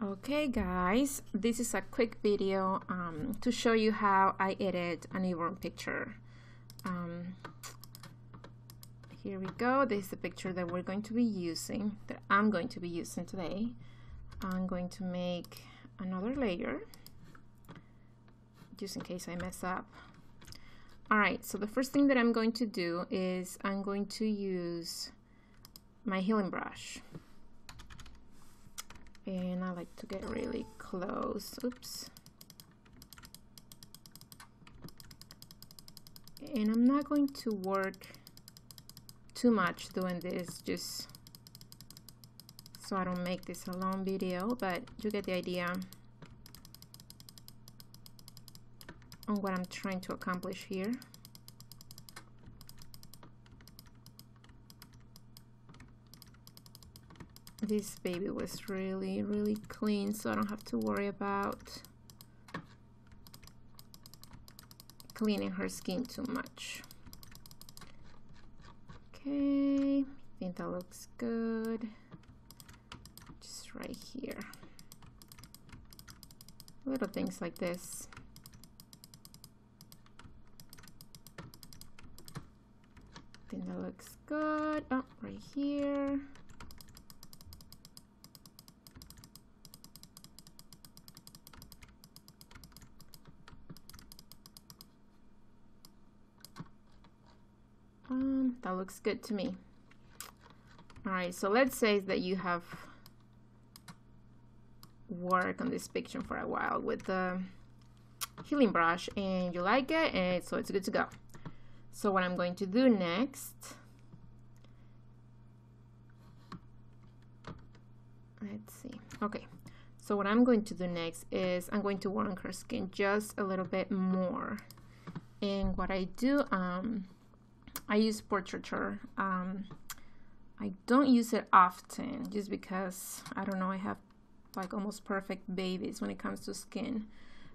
Okay guys, this is a quick video to show you how I edit a newborn picture. Here we go. This is the picture that we're going to be using, that I'm going to be using today. I'm going to make another layer just in case I mess up. Alright, so the first thing that I'm going to do is I'm going to use my healing brush. And I like to get really close. Oops. And I'm not going to work too much doing this, just so I don't make this a long video, but you get the idea on what I'm trying to accomplish here. This baby was really clean, so I don't have to worry about cleaning her skin too much. Okay, I think that looks good. Just right here. Little things like this. I think that looks good. Oh, right here. That looks good to me. Alright, so let's say that you have worked on this picture for a while with the healing brush and you like it, and so it's good to go. So what I'm going to do next, let's see. Okay, so what I'm going to do next is I'm going to work on her skin just a little bit more. And what I do, I use portraiture. I don't use it often just because, I don't know, I have like almost perfect babies when it comes to skin.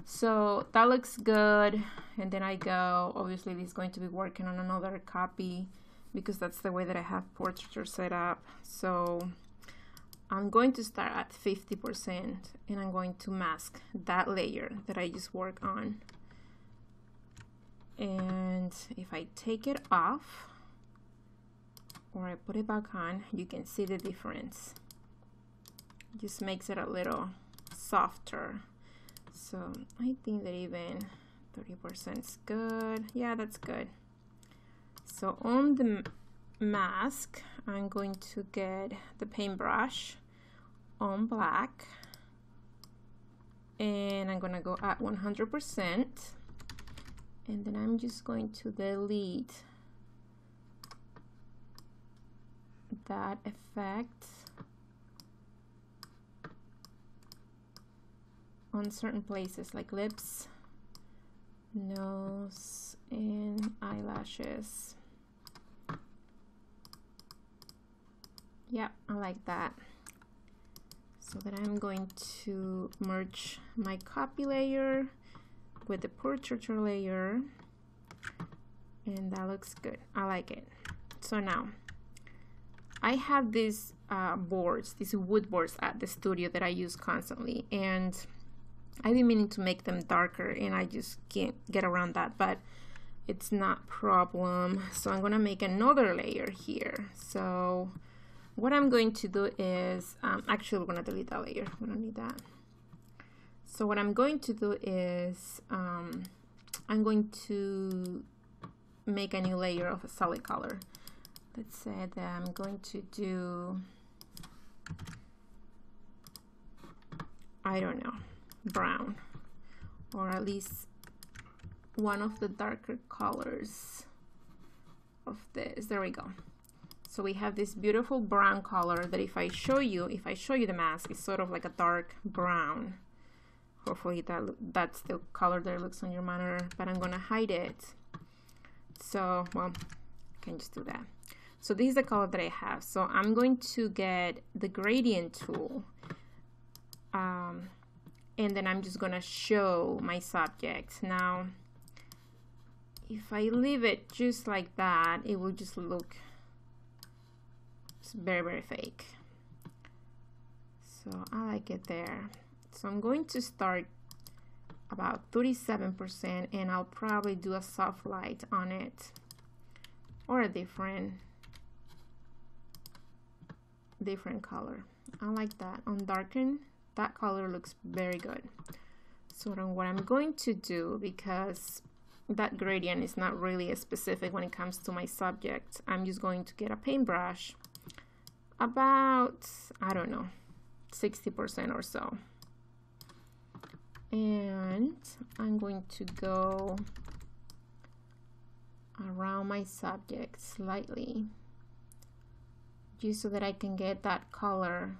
So that looks good. And then I go, obviously this is going to be working on another copy because that's the way that I have portraiture set up. So I'm going to start at 50% and I'm going to mask that layer that I just worked on. And if I take it off or I put it back on, you can see the difference. It just makes it a little softer. So I think that even 30% is good. Yeah, that's good. So on the mask, I'm going to get the paintbrush on black and I'm gonna go at 100%. And then I'm just going to delete that effect on certain places like lips, nose, and eyelashes. Yeah, I like that. So then I'm going to merge my copy layer with the portraiture layer, and that looks good. I like it. So now I have these boards, these wood boards at the studio that I use constantly, and I've been meaning to make them darker and I just can't get around that, but it's not a problem. So I'm gonna make another layer here. So what I'm going to do is actually we're gonna delete that layer. We don't need that. So what I'm going to do is I'm going to make a new layer of a solid color. Let's say that I'm going to do, I don't know, brown, or at least one of the darker colors of this. There we go. So we have this beautiful brown color that if I show you the mask, it's sort of like a dark brown. Hopefully that's the color that it looks on your monitor, but I'm gonna hide it. So, well, I can just do that. So this is the color that I have. So I'm going to get the gradient tool, and then I'm just gonna show my subject. Now, if I leave it just like that, it will just look very fake. So I like it there. So I'm going to start about 37% and I'll probably do a soft light on it or a different color. I like that. On darken, that color looks very good. So then what I'm going to do, because that gradient is not really specific when it comes to my subject, I'm just going to get a paintbrush about, I don't know, 60% or so. And I'm going to go around my subject slightly, just so that I can get that color,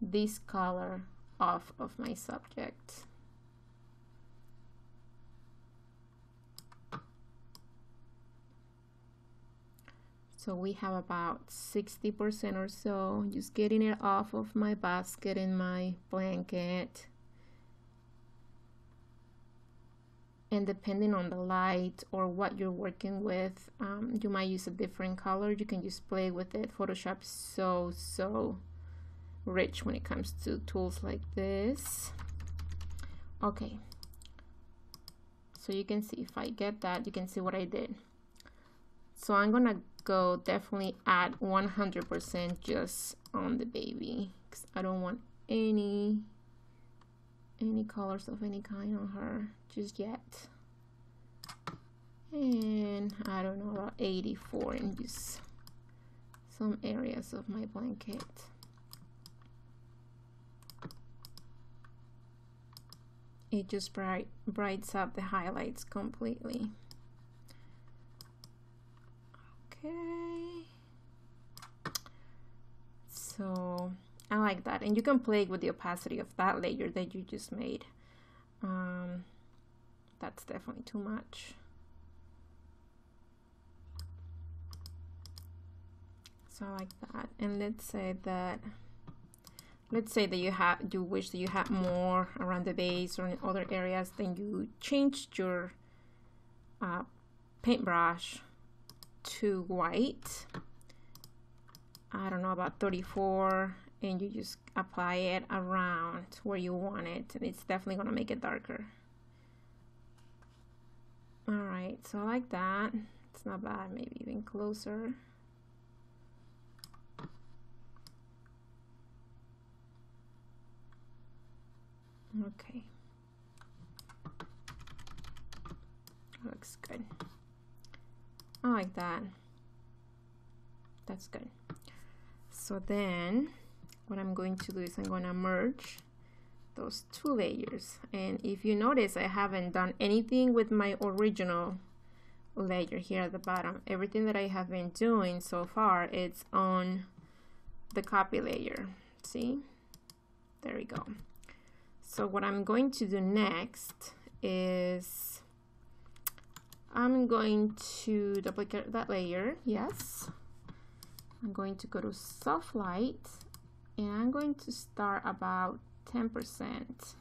this color, off of my subject. So we have about 60% or so, just getting it off of my basket and my blanket. And depending on the light or what you're working with, you might use a different color. You can just play with it. Photoshop is so rich when it comes to tools like this. Okay, so you can see, if I get that, you can see what I did. So I'm gonna go definitely at 100% just on the baby, because I don't want any colors of any kind on her just yet. And I don't know, about 84 in just some areas of my blanket. It just brights up the highlights completely. Okay, so I like that, and you can play with the opacity of that layer that you just made. That's definitely too much. So I like that. And let's say that you wish that you had more around the base or in other areas, then you changed your paintbrush to white, I don't know, about 34, and you just apply it around where you want it, and it's definitely gonna make it darker. All right, so I like that. It's not bad. Maybe even closer. Okay, looks good. I like that. That's good. So then what I'm going to do is I'm going to merge those two layers, and if you notice, I haven't done anything with my original layer here at the bottom. Everything that I have been doing so far, it's on the copy layer. See, there we go. So what I'm going to do next is I'm going to duplicate that layer. Yes, I'm going to go to soft light, and I'm going to start about 10%.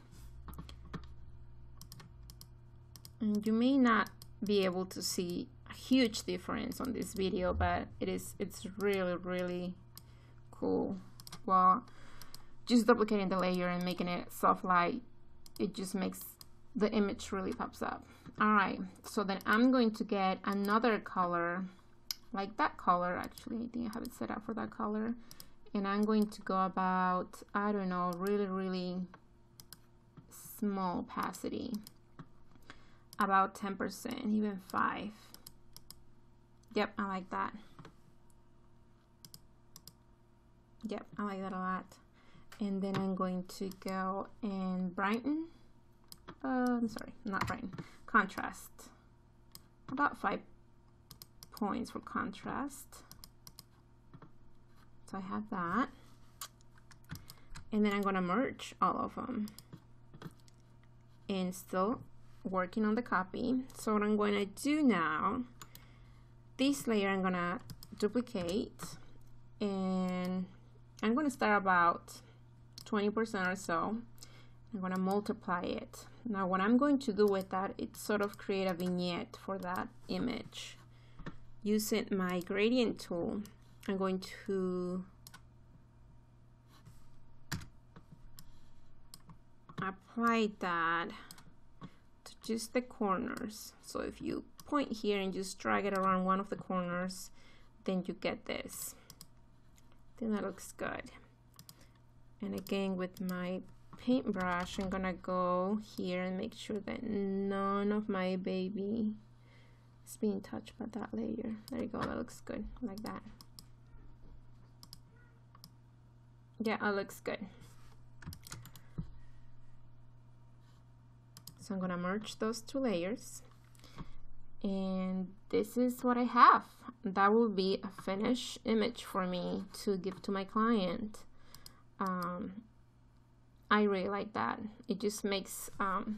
And you may not be able to see a huge difference on this video, but it's really cool. Well, just duplicating the layer and making it soft light, it just makes the image really pops up. All right, so then I'm going to get another color like that color. Actually, I think I have it set up for that color, and I'm going to go about, I don't know, really small opacity, about 10%, even 5. Yep, I like that. Yep, I like that a lot. And then I'm going to go and brighten, sorry, not brighten, contrast, about 5 points for contrast. So I have that, and then I'm going to merge all of them, and still working on the copy. So what I'm going to do now, this layer I'm going to duplicate, and I'm going to start about 20% or so. I'm going to multiply it. Now what I'm going to do with that is sort of create a vignette for that image. Using my gradient tool, I'm going to apply that to just the corners. So if you point here and just drag it around one of the corners, then you get this. I think that looks good. And again, with my paintbrush, I'm gonna go here and make sure that none of my baby is being touched by that layer. There you go, that looks good, like that. Yeah, that looks good. So I'm gonna merge those two layers, and this is what I have. That will be a finished image for me to give to my client. I really like that. It just makes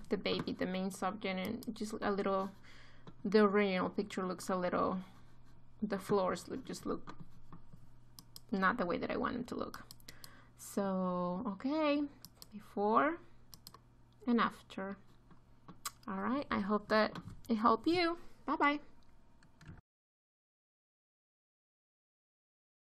the baby the main subject, and just a little, the original picture looks a little, the floors look not the way that I want them to look. So, okay, before and after. All right, I hope that it helped you. Bye-bye.